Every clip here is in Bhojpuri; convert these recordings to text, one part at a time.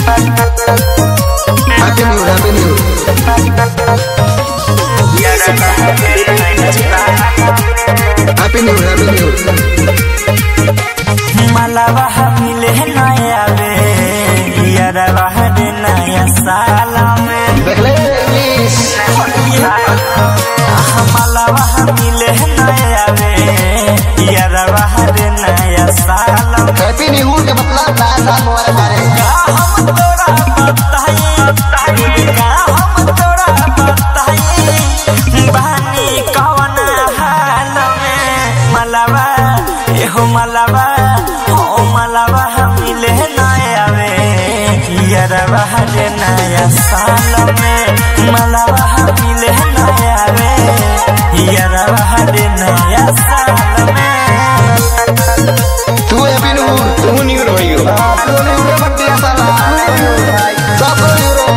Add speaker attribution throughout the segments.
Speaker 1: Happy New Year, Happy New Year. Happy New Year, Happy New Year.
Speaker 2: मलावा मिले नया वे यारवा दे नया साल में
Speaker 1: देख ले इंग्लिश।
Speaker 2: मलावा मिले नया वे यारवा दे नया साल में।
Speaker 1: हैप्पी न्यू ईयर का मतलब नया साल मुबारक करे।
Speaker 2: हम तोरा बताई हम तोरा बताई बहनी कौन हाल में मलावा एहो मलावा मलावा मिले नया वे यारवा दे नया साल में मलावा मिले नया वे यारवा दे नया साल में।
Speaker 1: तू हैप्पी न्यू ईयर, तू न्यू ईयर भाई हो। तू न्यू ईयर बर्थडे साला। सब न्यू ईयर।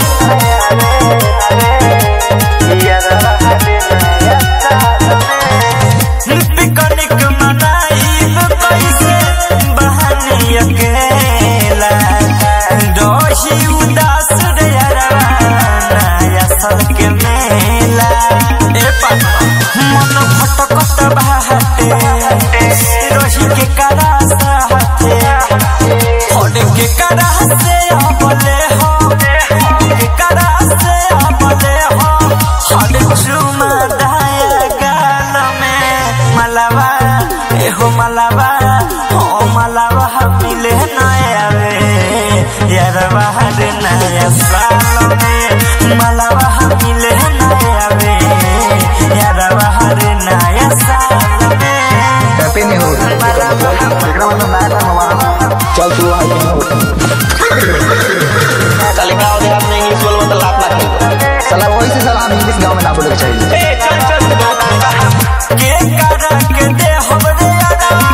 Speaker 2: पिकनिक मनाई कैसे बहनी अकेला दोषी उदास रे यारवा नया साल के मेला। ए मन भटकत बाटे रोही के करा साथे होड़ के करा से अबले हो के करा से अबले हो होड़ चुमा दाया गाल में मलावा एहो मलावा ओ मलावा मिले नया वे यारवा दे नया साल में मलावा मिले नया वे यारवा दे नया साल में।
Speaker 1: Happy new year. एकरा मतलब नया साल मुबारक। चल तू आ
Speaker 3: चल गाँव देहात में इंग्लिश बोलबो तो लात ना खाई।
Speaker 1: साला वही से साला हम इंग्लिश गाँव में ना बोले के चाहिए।
Speaker 3: चल
Speaker 2: के करा के दे हमरे यारवा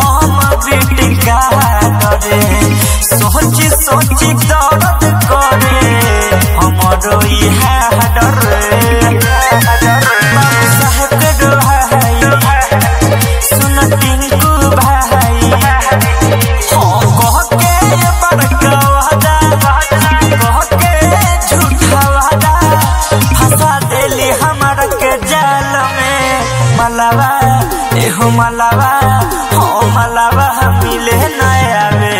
Speaker 2: हम बेटी का करे सोची सोची दर्द करे हमरो इहा डर बाबू साहब के दोहाई सुन टिंकू भाई हो कह के बड़का वादा कह के झूठा वादा फंसा देली हमर के जाल में मलावा एहो मलावा हो मलावा मिले नया वे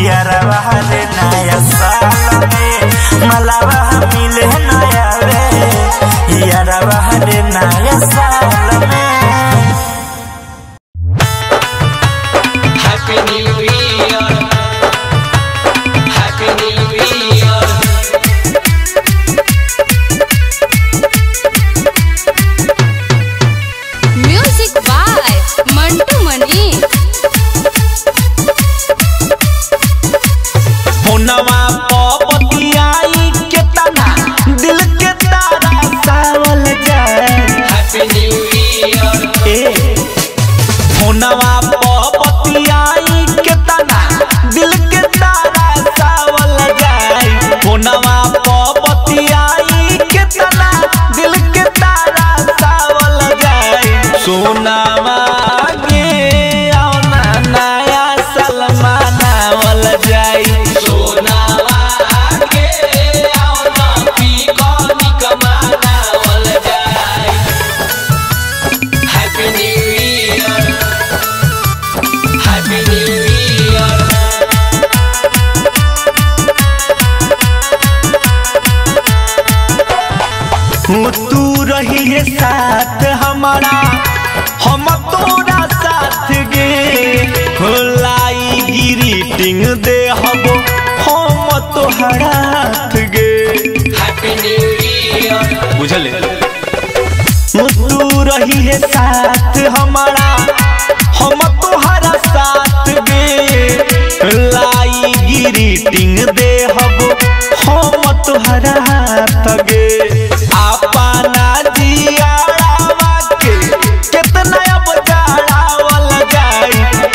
Speaker 2: यारवा दे नया साल में मलावा मिले नया वे यारवा दे नया साल में।
Speaker 3: Happy new year, happy new year.
Speaker 4: Music by Mantu Mani.
Speaker 2: होनवा पपतियाई के तना दिल के तारा सावल जाए।
Speaker 3: Happy new year.
Speaker 2: होनवा पपतियाई के तना दिल के तारा सावल जाए। होनवा पपतियाई के तना दिल के तारा सावल जाए। सोनावा गे आओ ना नया साल मनावल जाए।
Speaker 3: सोनावा के आओ ना पिकनिक मनावल जाए। Happy new year, happy new year.
Speaker 2: तू रही है साथ हमारा हम तोरा साथ गे लाई ग्रीटिंग दे हबो हम तोहरा हाथ गे।
Speaker 3: Happy new year.
Speaker 2: बुझले तू रही है साथ हमारा हम तोहरा साथ गे लाई ग्रीटिंग दे हबो हम तोहरा हाथ गे। अपना दियारावा के कितना अब जाड़ावल जाए।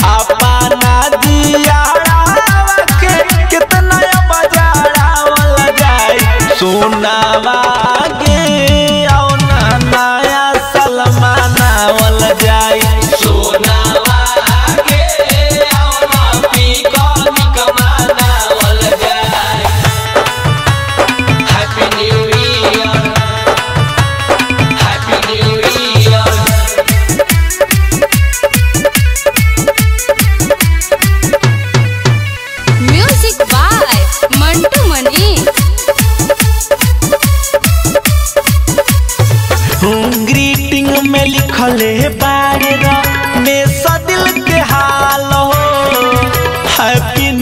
Speaker 2: अपना दियारावा के कितना अब जाड़ावल जाए। सोनावा गे आओ ना नया साल मनावल जाए।
Speaker 3: सोनावा के आओ ना पिकनिक मनावल जाए।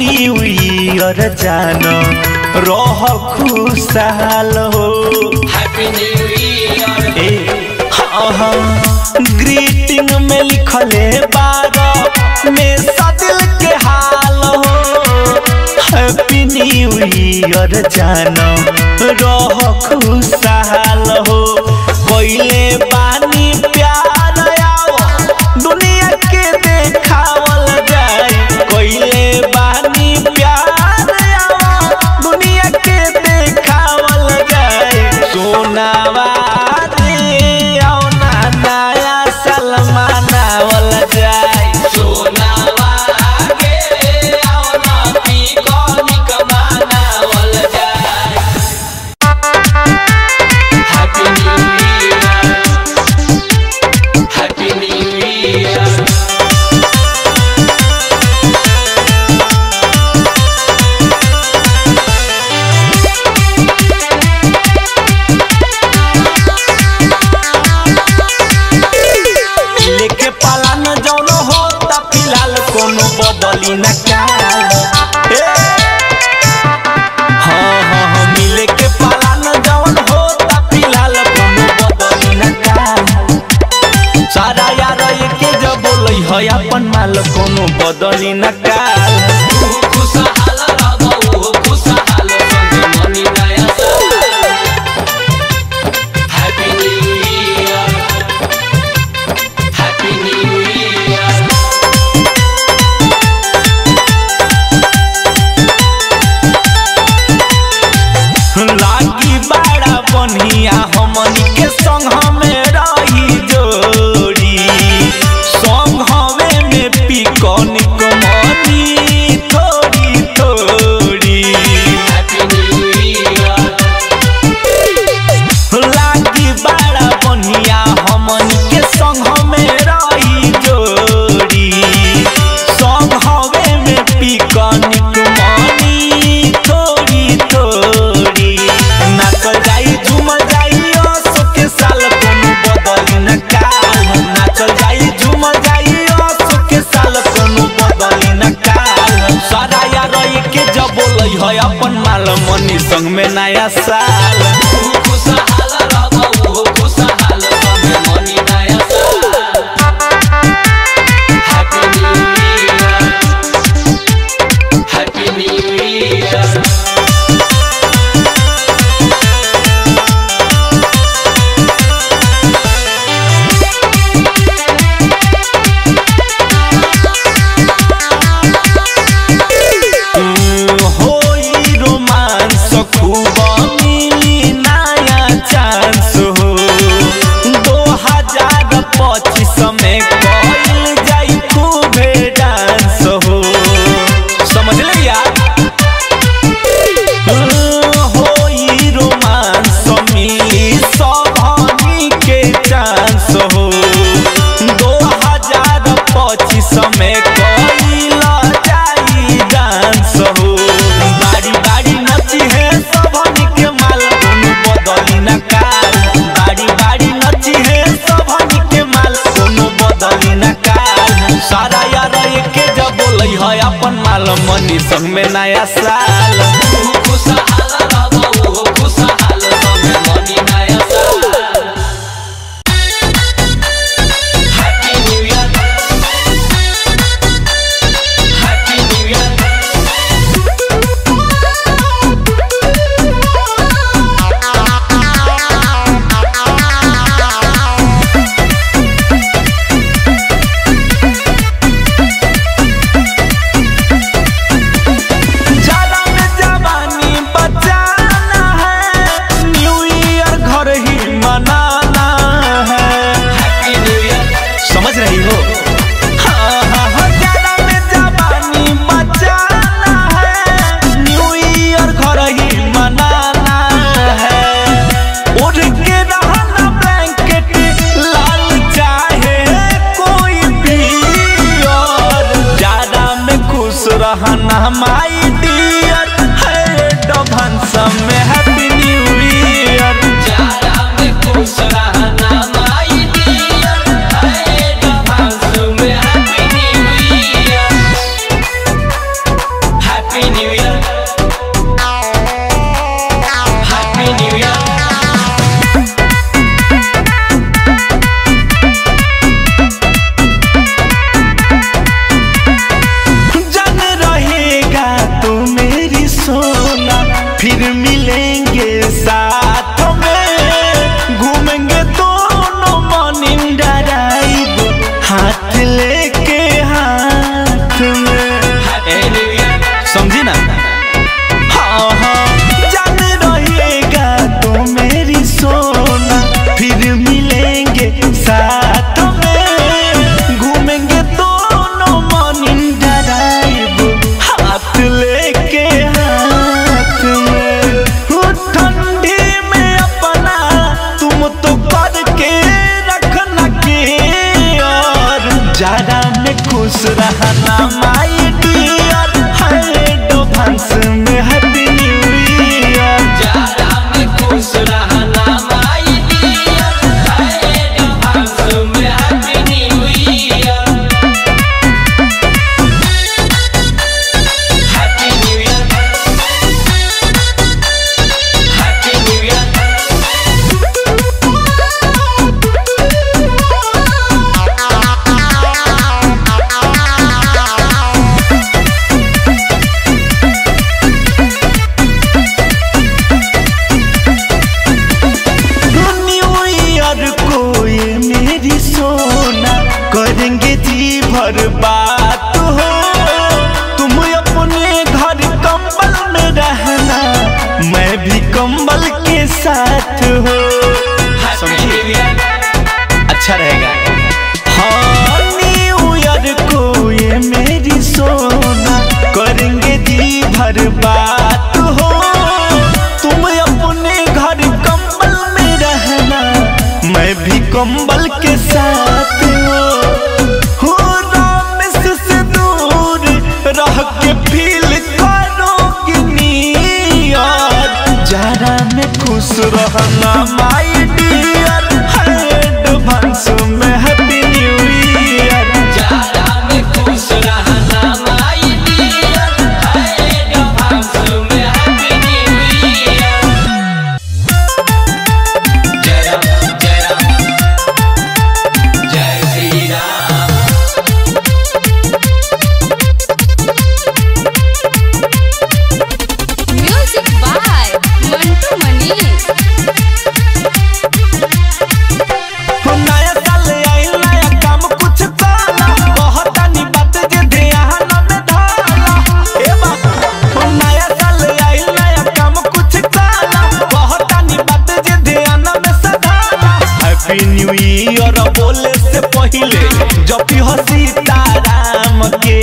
Speaker 2: न्यू ईयर जानो रह खुशहाल हो
Speaker 3: हैप्पी न्यू ईयर
Speaker 2: ग्रीटिंग में लिखले 12 में दिल के हाल हो हैप्पी न्यू ईयर जानो रह खुशहाल हो कोइले बानी प्यार आओ दुनिया के देखावल जाए कोइले बानी प्यार आओ दुनिया के देखावल जाए सोनावा रे आओ ना नया साल मनावल जाए
Speaker 3: सोनावा के आओ ना पिकनिक मनावल जाए happy new year happy new year
Speaker 2: लेके पालन जौनो होता फिलहाल कोनो बदली न काल हाँ मिले के पालन जौन होता फिलहाल कोनो बदली न काल सारा यार के जब बोलै है अपन माल कोनो बदली न काल
Speaker 3: खुशहाल रहबो खुशहाल संगे मनी नया साल happy new year happy new year
Speaker 2: लागी बड़ा बढ़िया हमनी के संग हमें रही जोड़ी संग हवे में पिकनिक मनी थोड़ी थोड़ी
Speaker 3: हैप्पी न्यू ईयर
Speaker 2: लागी बड़ा बढ़िया हमनी के संग हमें रही जोड़ी संग हवे में पिकनिक मनी थोड़ी थोड़ी नाचल जाई झूमल जाई असो के साल कोनो बदली न काल नाचल जाई झूमल जाई असो के साल कोनो बदली न काल सारा यार के जब बोलै है अपन माल मनी संग में नया साल
Speaker 3: खुशहाल रहबो खुशहाल संगे मनी नया साल happy new year happy new year
Speaker 2: होई रोमांस खूब मिली नया चांस हो 2025 में कइल जाई खूबे डांस हो समझ ले यार होई रोमांस मिली सभानी के चांस हो 2025 में कइल जाई डांस हो बारी बारी नची है सभानी के माल कोनो बदली न काल बारी बारी नची है सभानी के माल कोनो बदली न काल सारा यार के जब बोलै है अपन माल मनी संग में नया साल
Speaker 3: खुशहाल रहबो खुशहाल संगे मनी नया साल happy new year happy new year
Speaker 2: जाना में जवानी बचाना है न्यू ईयर घर ही मनाना है
Speaker 3: हैप्पी न्यू ईयर
Speaker 2: समझ रही हो जाना में जवानी बचाना है न्यू ईयर घर ही मनाना है उड़ के रहना ब्लैंकेट लाल चाहे कोई भी और जाना में खुश रहना माई डियर है डभांस में हैप्पी न्यू ईयर
Speaker 3: जाड़ा में खुश रहना my Deere happy new year happy
Speaker 2: हाँ हाँ जान रहेगा तो मेरी सोना, फिर मिलेंगे साथ में, घूमेंगे दोनों मॉर्निंग ड्राइव हाथ लेके हाथ में। ठंडी में अपना तुम तो करके रखना के, और जाड़ा में खुश रहना माई डियर, एडवांस में हैप्पी न्यू ईयर।
Speaker 3: जाड़ा में खुश रहना माई डियर, एडवांस में happy new year. Happy new year, happy new year.
Speaker 2: New year को ये मेरी सोना, करेंगे जी भर बात हो, तुम अपने घर कंबल में रहना, मैं भी कंबल के साथ हो।
Speaker 3: हैप्पी न्यू ईयर,
Speaker 2: अच्छा रहेगा। हाँ न्यू ईयर को ये मेरी सोना, करेंगे जी भर बात हो, तुम अपने घर कंबल में रहना, मैं भी कंबल के साथ हो। रामेश से दूर रह के फील करोगी नियर, जाड़ा में खुश रहना माई डियर, एडवांस में हैप्पी न्यू ईयर।
Speaker 3: जाड़ा में खुश रहना माई डियर, एडवांस में हैप्पी न्यू ईयर। जय राम जय राम जय श्री राम।
Speaker 4: Music by Mantu Manish.
Speaker 2: नया साल आइल नया काम कुछ काला, कहतानी बात जे ध्यान में धाला। ए बाबा नया साल आइल नया काम कुछ काला, कहतानी बात जे ध्यान में सधाला। हैप्पी न्यू ईयर बोले से पहले जपी हो सीताराम के,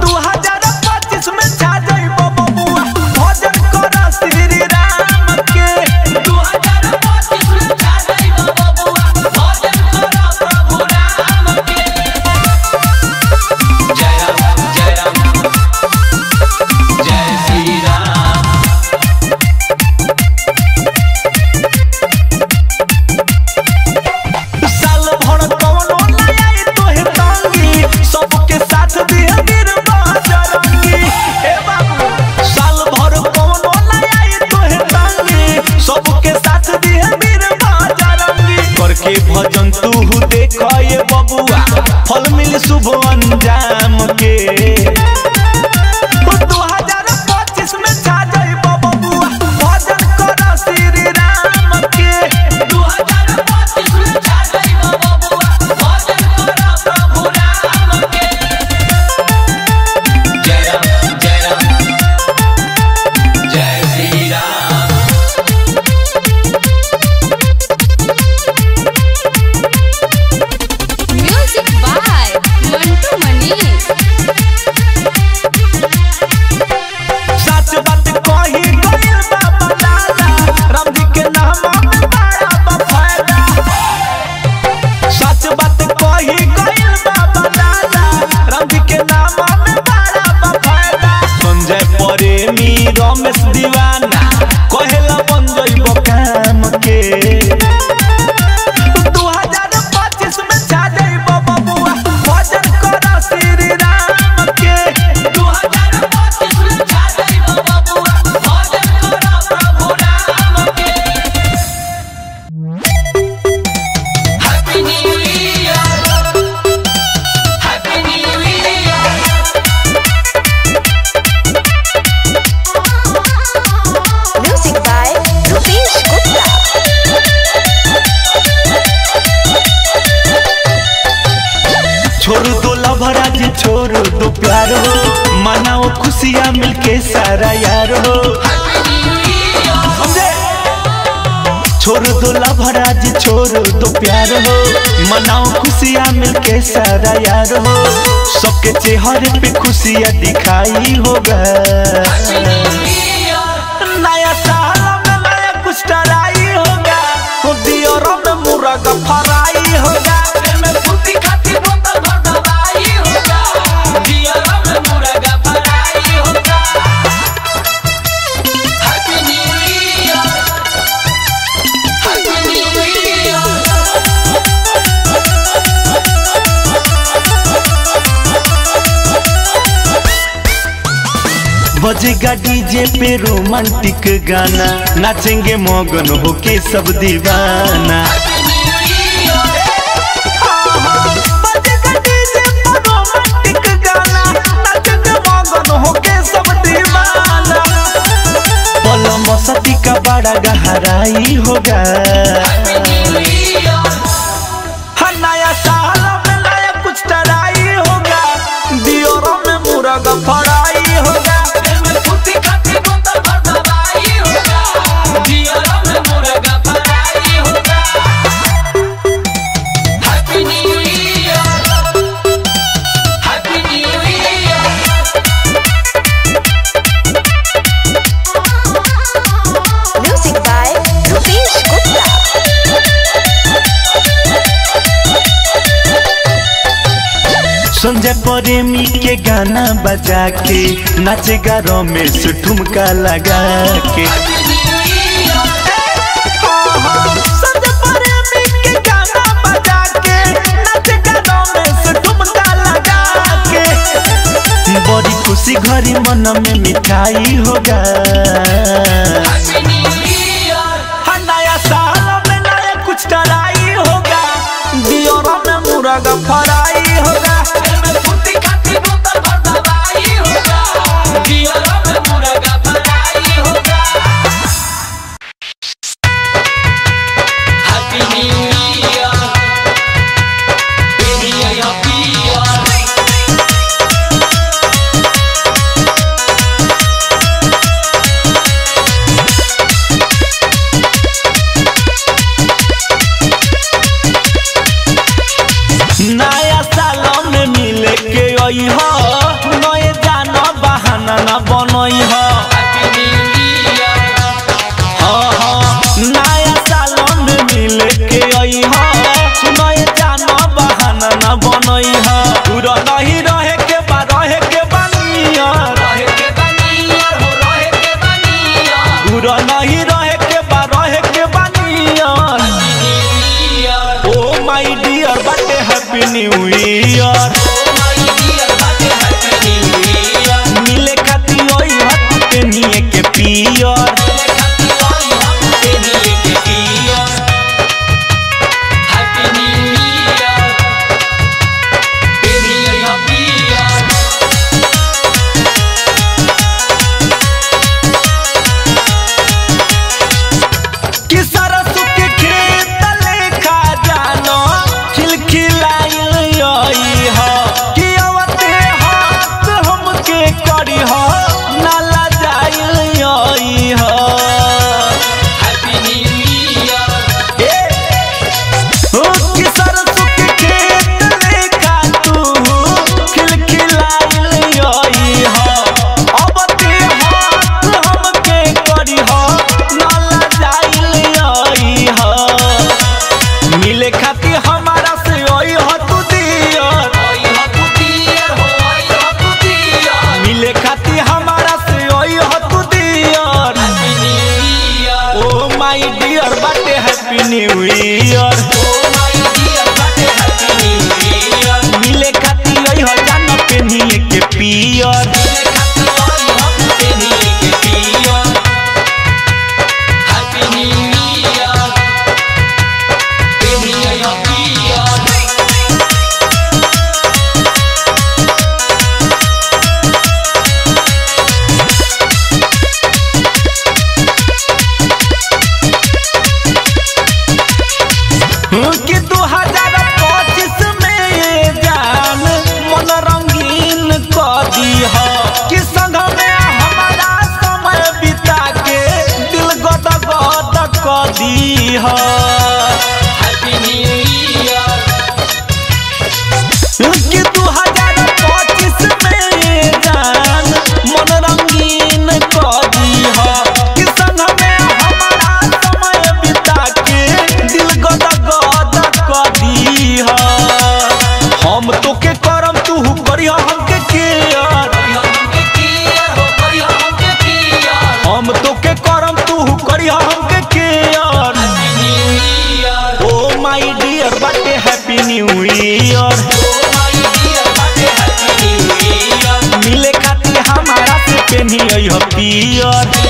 Speaker 2: 2025 में छा जाइबो बबुआ, भजन कर श्री राम के।
Speaker 3: 2025 में छा जाइबो बबुआ, भजन कर प्रभु राम के। जय राम जय राम जय श्री राम।
Speaker 2: साल भर कौनो न आई तोहे तंगी, सबके साथ दिया गिरवा जरंगी। ए बाबू साल भर कौनो न आई तोहे तंगी, सबके साथ दिया गिरवा जरंगी। करके भजन तू देख ये बबुआ, फल मिल शुभ अंजाम के। 2025 में छा जाइबो बबुआ, भजन कर श्री राम के।
Speaker 3: 2025 में छा जाइबो बबुआ, भजन कर प्रभु राम के। जय राम जय राम जय श्री राम।
Speaker 4: Music by Mantu Manish.
Speaker 2: सच बात कही गइल बाबा दादा, राम जी के नाम में बड़ा बफायदा। सच बात कही गइल बाबा दादा, राम जी के नाम में बड़ा बफायदा। संजय प्रेमी रमेश दीवाना, कहेला बन जइबो काम के। 2025 में छा जाइबो बबुआ, भजन कर श्री राम के।
Speaker 3: 2025 में छा जाइबो बबुआ, भजन कर प्रभु राम के। Happy new year, happy new year.
Speaker 2: खुशियाँ मिलके सारा यार हो। समझे? छोड़ दो लभराज छोड़ दो प्यार हो, मनाओ खुशियाँ मिलके सारा यार हो। सबके चेहरे पे खुशियाँ दिखाई होगा। नया साल में नया कुछ टराई होगा, दियोरों में मुर्गा फराई होगा।
Speaker 3: में फुर्ती खाती बोतल भर दवाई होगा, दियारा में मुर्गा फराई होगा। Happy new year, happy new year.
Speaker 2: बजेगा डीजे पे रोमांटिक गाना, नाचेंगे मगन होके सब दीवाना। बजेगा डीजे पे रोमांटिक गाना, नाचेंगे मगन होके सब दीवाना। पलम सती का बड़ा गहराई होगा। हर नया साल में नया कुछ टराई होगा, दियोरों में मुर्गा फराई होगा।
Speaker 3: में फुर्ती खाती बोतल भर दवाई होगा, दियारा में मुर्गा फराई होगा। Happy new year, happy new year.
Speaker 5: Music by Rupesh Gupta.
Speaker 2: Sanjay प्रेमी के गाना बजा के नाचेगा रमेश ठुमका लगा के। संजय प्रेमी के गाना बजा के नाचेगा रमेश ठुमका लगा के। बड़ी खुशी घरी मन में मिठाई होगा।
Speaker 3: हैप्पी न्यू ईयर,
Speaker 2: हर नया साल में नया कुछ टराई होगा, दियोरों में मुर्गा फराई होगा।
Speaker 3: में फुर्ती खाती बोतल भर दवाई होगा, दियारा में मुर्गा फराई होगा। Happy new year, baby I happy year.
Speaker 2: नया साल में मिले के आई हो, नए जाना बहाना न बनई हो।
Speaker 3: हैप्पी न्यू ईयर,
Speaker 2: हाँ हाँ, नया साल में मिले के आई हो, नए जाना बहाना न बनई हो। पूरा नहीं रहे के बा रहे के बनियर,
Speaker 3: रहे के बनियर हो, रहे के बनियर।
Speaker 2: पूरा नहीं रहे के बा रहे के बनियर।
Speaker 3: New year,
Speaker 2: oh my dear बाटे happy new year.
Speaker 3: My dear बाटे हैप्पी न्यू ईयर।
Speaker 2: मिले खाती ओई हट के निये के पियर।
Speaker 3: मेरे खाती आई हम तेरी के year. Happy new year, baby I happy year.
Speaker 2: कि सरसों के खेत लेखा जानो खिलखिलाइल आई पेनी आई पियर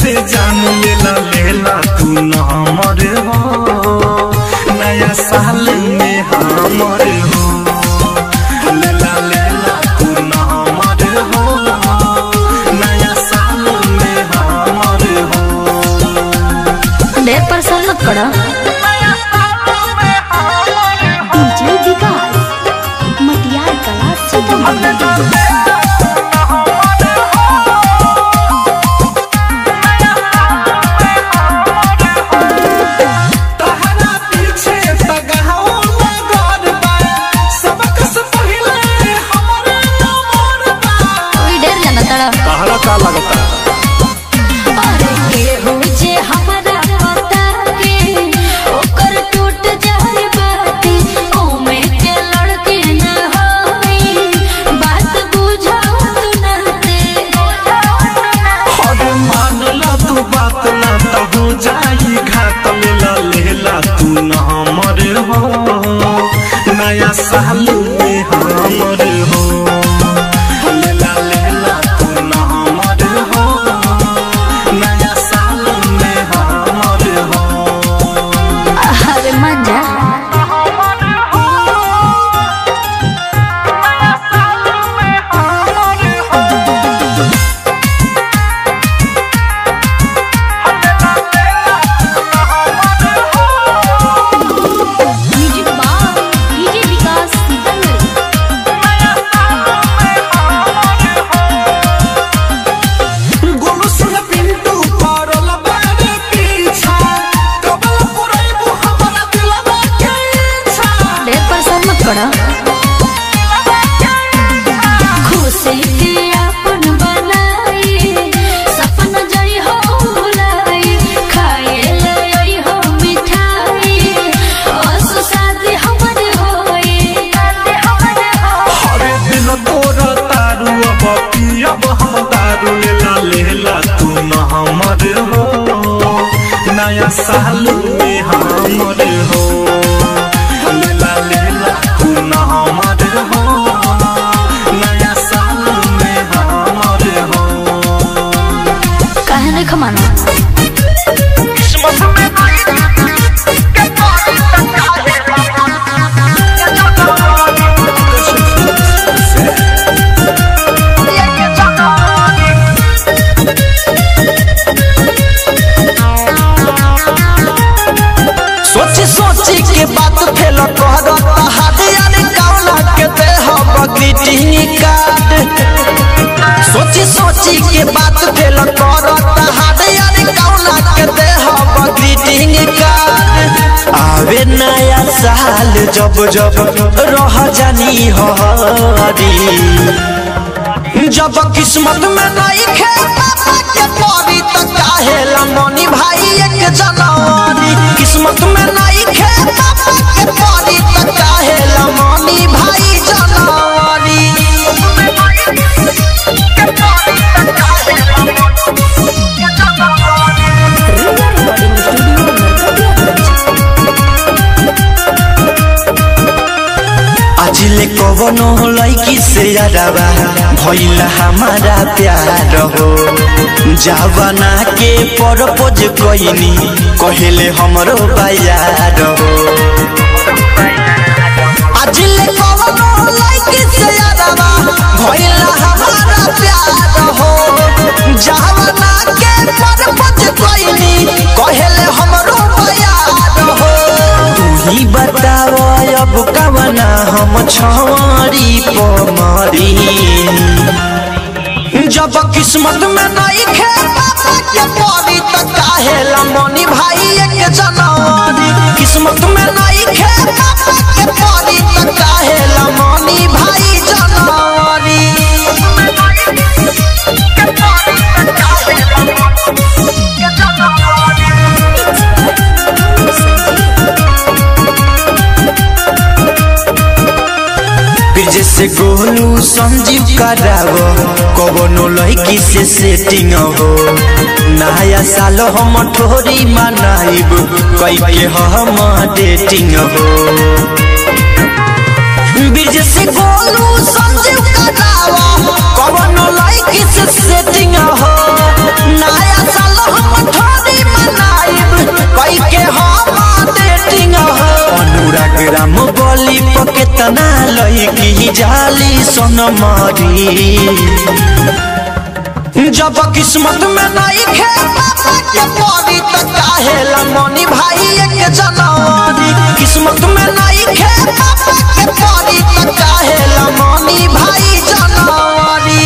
Speaker 6: से जान लेला तू न हमर हो नया साल में हमर हो लेला तू न हमर हो नया साल में हमर हो
Speaker 5: ढेर परेशान मत करो डीजे विकास मटियार कला सीतामढ़ी
Speaker 6: नया साल में हमर हो लेला तू न हमर हो नया साल में हमर हो
Speaker 5: अरे मन जा खुशी के अपन बनाई सपना जई हो भुलाई खाए ले हो मिठाई ओस शादी हमर होई
Speaker 6: हरे दिन तोरा तारू अब पियब हम दारू लेला तू न हमर हो नया साल में हमर हो लेला तू न हमर हो नया साल में हमर हो
Speaker 5: काहे नहीं खमाना
Speaker 2: सोची के बात फेल कर हाथ कौना के दे ग्रीटिंग कार्ड सोची के बात फेल कर हाथ कौना के दे ग्रीटिंग कार्ड आवे नया साल जब जब रह जानी हरी जब किस्मत में नहीं खे पापा के परी तो काहेला मनी भाई 1 जनवरी किस्मत में नहीं खे पापा के परी तो काहेला मनी भाई जनवरी आजिले कवनो लड़की से यादवा भइला हमारा प्यार हो जवाना के परपोज कइनी कहेले हमरो बायार हो आजिले कवनो लड़की से यादवा भइला हमारा प्यार हो जवाना के परपोज कइनी कहेले हमरो बायार हो तू ही बताओ अब कवना हम छवारी पमारी जब किस्मत में नहीं खे बाबा के परी त काहेला मनी भाई एक जनवरी किस्मत में नहीं खे बाबा के परी त काहेला मनी भाई जनवरी जैसे गोलू संजीव करावो कवनो लड़की से सेटिंग हो नया साल हम ठोरी मनाइब कई के हम डेटिंग हो जैसे गोलू संजीव करावो कवनो लड़की से सेटिंग हो नया साल हम ठोरी मनाइब कई के हम डेटिंग हो अनुराग राम बोली पकेतना लईकी जाली सोनमारी जब किस्मत में नहीं खे बाबा के परी त काहेला मनी भाई एक जनवरी किस्मत में नहीं खे बाबा के परी त काहेला मनी भाई जनवरी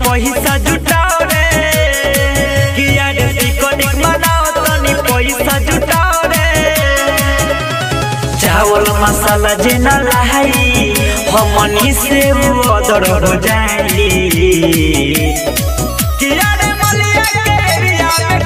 Speaker 2: पैसा जुटाओ रे किया रे पिकनिक मनाओ तनी पैसा जुटाओ रे चावल मसाला जेना लाई हमनी से बदर हो जाई किया रे मलिया के एरिया में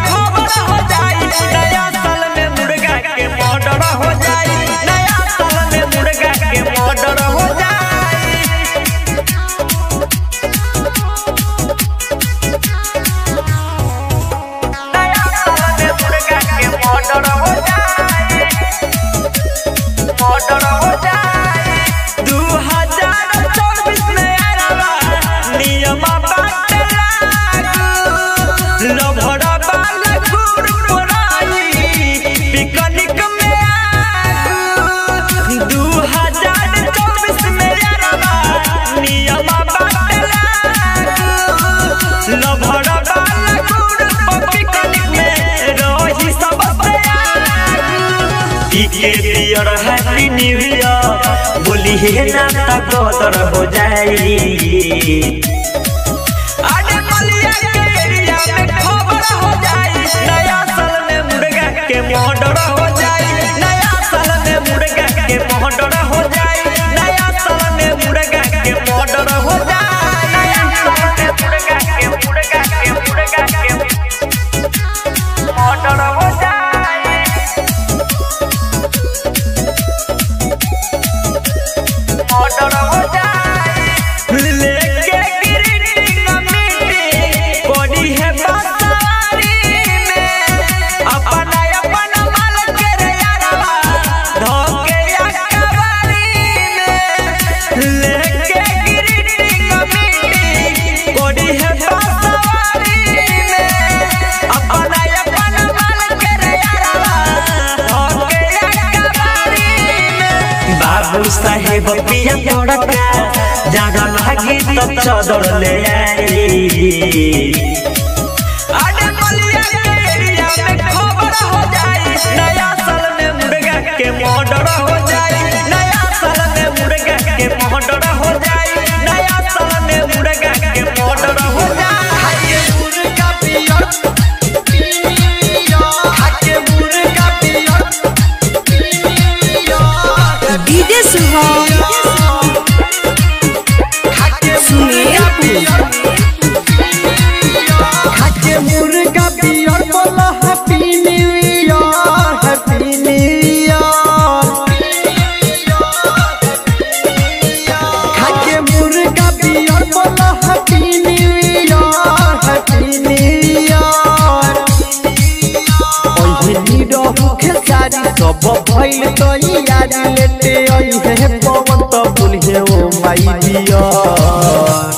Speaker 2: हैप्पी न्यू ईयर बोली है ना तक कदर हो जाई। अरे मलिया के एरिया में खबर हो जाई, नया साल में मुर्गा के मर्डर हो जाई, नया साल में मुर्गा के मर्डर हो जाई, नया साल में मुर्गा के मर्डर हो जाई, नया साल में मुर्गा के मर्डर हो जाई, मर्डर हो जाई। लेके ग्रीटिंग मीटिंग कोनी है बसवारी में, अपना अपना माल के रे यारवा धोके अकबारी में। लेके ग्रीटिंग मीटिंग कोनी है बसवारी में, अपना अपना माल के रे यारवा धोके अकबारी में। बाबू साहेब पिया तोड़का जागा लागी तो चादर ले आई। अरे मलिया के एरिया में खबर हो जाई, नया साल में मुर्गा के मर्डर हो जाई, नया साल में मुर्गा के मर्डर हो जाई, नया साल में मुर्गा के मर्डर हो जाई।
Speaker 1: खाके मुर्गा पियर खाके मुर्गा पियर
Speaker 5: डीजे शुभम
Speaker 1: खाके मुर्गा पियर बोला happy new year, happy new year. खाके मुर्गा पियर बोला happy new year, happy new year. ओही रहू खेसारी सब भइल तैयारी, लेटे आई है पवन तो बोलिए ओ माई डियर।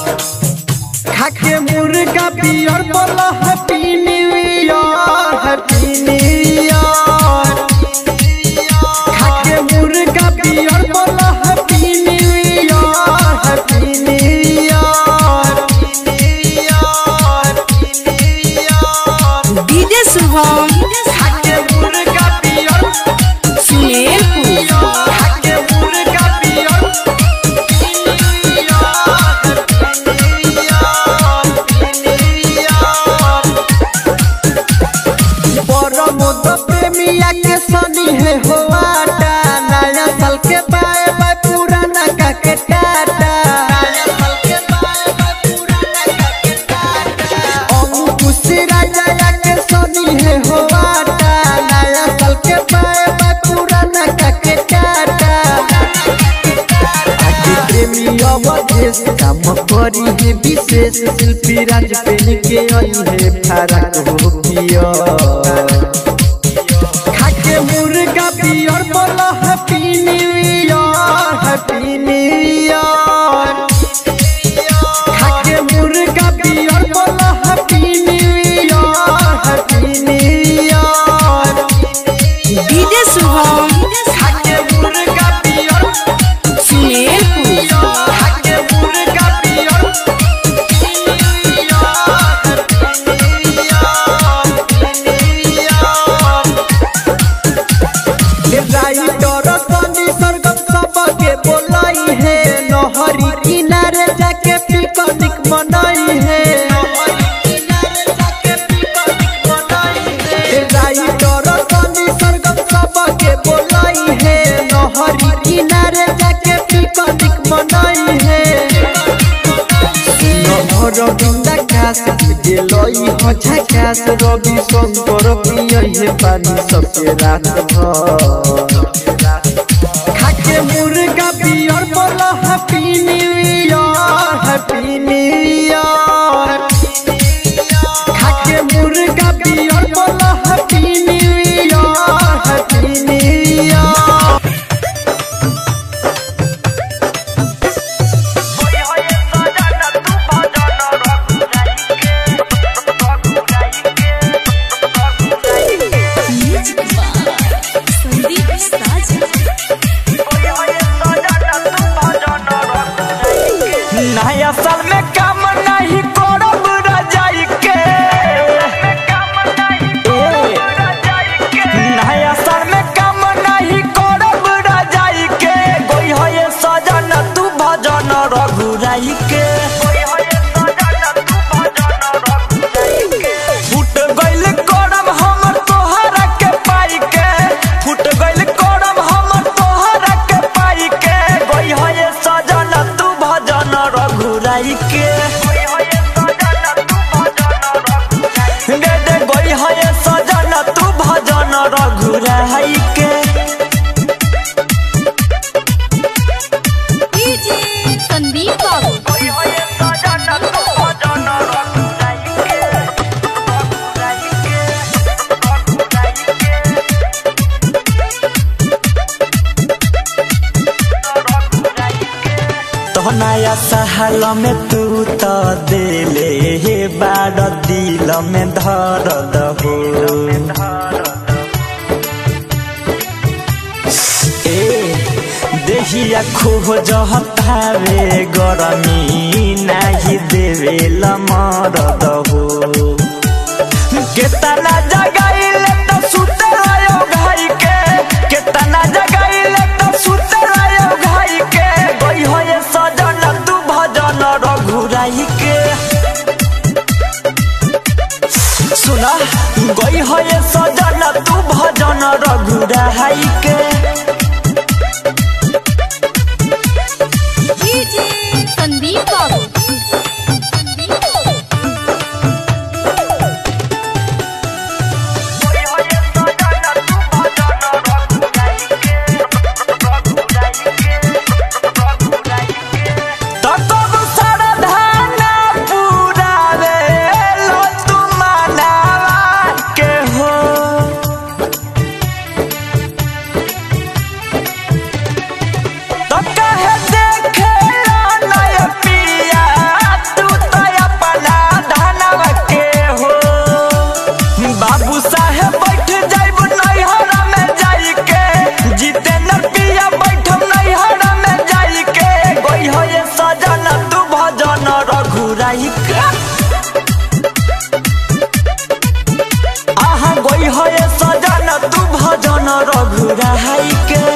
Speaker 1: खाके मुर्गा पियर बोला happy new year, happy new year. खाके मुर्गा पियर बोला happy new year, happy new year.
Speaker 5: DJ Shubham
Speaker 1: खाके मुर्गा पियर
Speaker 5: सुमेरपुर
Speaker 1: खाके मुर्गा पियर परमोद प्रेमिया के सनी है हो आटा, नया साल के बाय बाय पुराना का के टाटा। अंकुश राजा के सनी है हो आटा, नया साल के बाय बाय पुराना का के टाटा। आगे प्रेमी अवधेश काम करी है विशेष, शिल्पी राज पेनी के आई है फरक हो पियर। खाके मुर्गा पियर बोला happy new year, happy new year. खाके मुर्गा पियर बोला happy new year, happy new year.
Speaker 5: DJ Shubham
Speaker 1: खाके मुर्गा पियर
Speaker 5: सुमेरपुर
Speaker 1: खाके मुर्गा पियर राइटर सनी सरगम सबके बोलाई है, नहरी किनारे जाके पिकनिक मनाई है। राइटर सनी सरगम सबके बोलाई है, नहरी किनारे जाके पिकनिक मनाई है। रविंदा खास गेलई हो झकास, रवि शंकर पियई है पानी सबके रात भर। खाके मुर्गा पियर बोला happy new year, happy new year. खाके मुर्गा पियर बोला happy new year, happy new year.
Speaker 4: Sandeep
Speaker 2: नया साल में तू तो दिले हे बाड़ दिल में दर्द हो ए देहिया खोजतावे गरमी नाही देवे मरद हो केतना जगाइले तो सुते आयो घाई के केतना जगाइले तो सुते आयो घाई के गई होए सजन तू भजन रघुराई के सुना गई होए सजन तू भजन रघुराई के
Speaker 4: संदीप बाबू आहा गई होए सजन तू भजन रघुराई के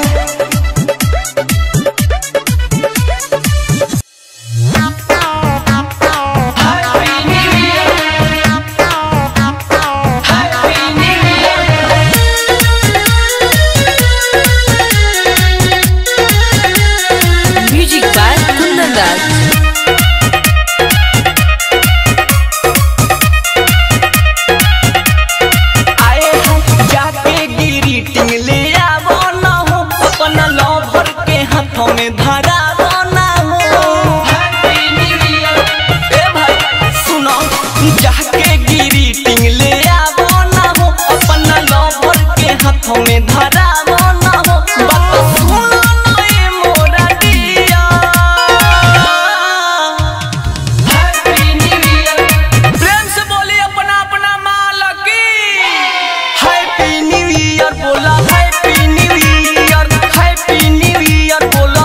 Speaker 5: म्यूजिक बाय कुंदन दास।
Speaker 2: में धारा बना हो ए भाई सुनो जाके ग्रीटिंग ले आवो ना हो अपना लवर के हाथों में धारा बना हो बात सुनो ना ए मोरा दिया हैप्पी न्यू ईयर प्रेम से बोली अपना अपना मालिक हैप्पी न्यू ईयर बोला happy new year happy new year बोला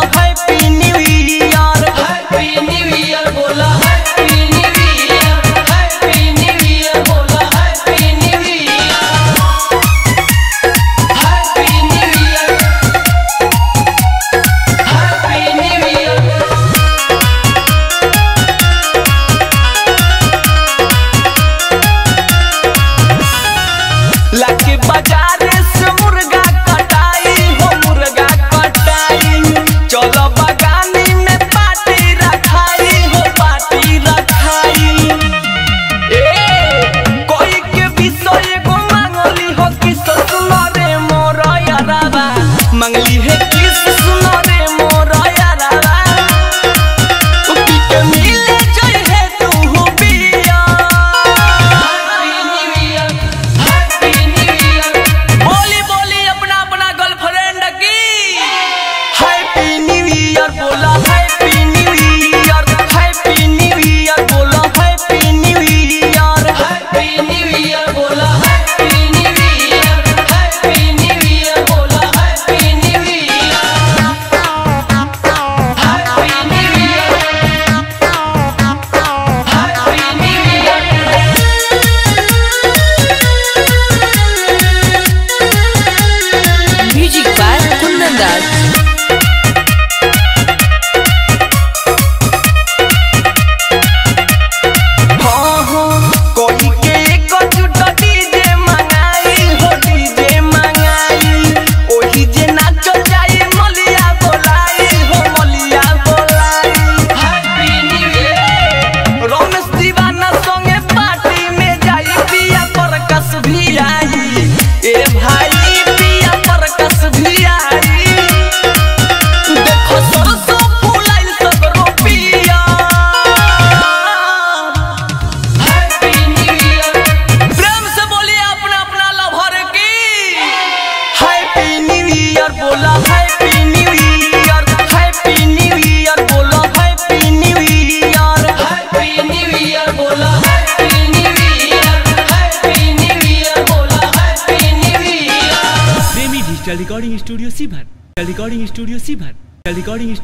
Speaker 7: रिकॉर्डिंग स्टूडियो सीभर।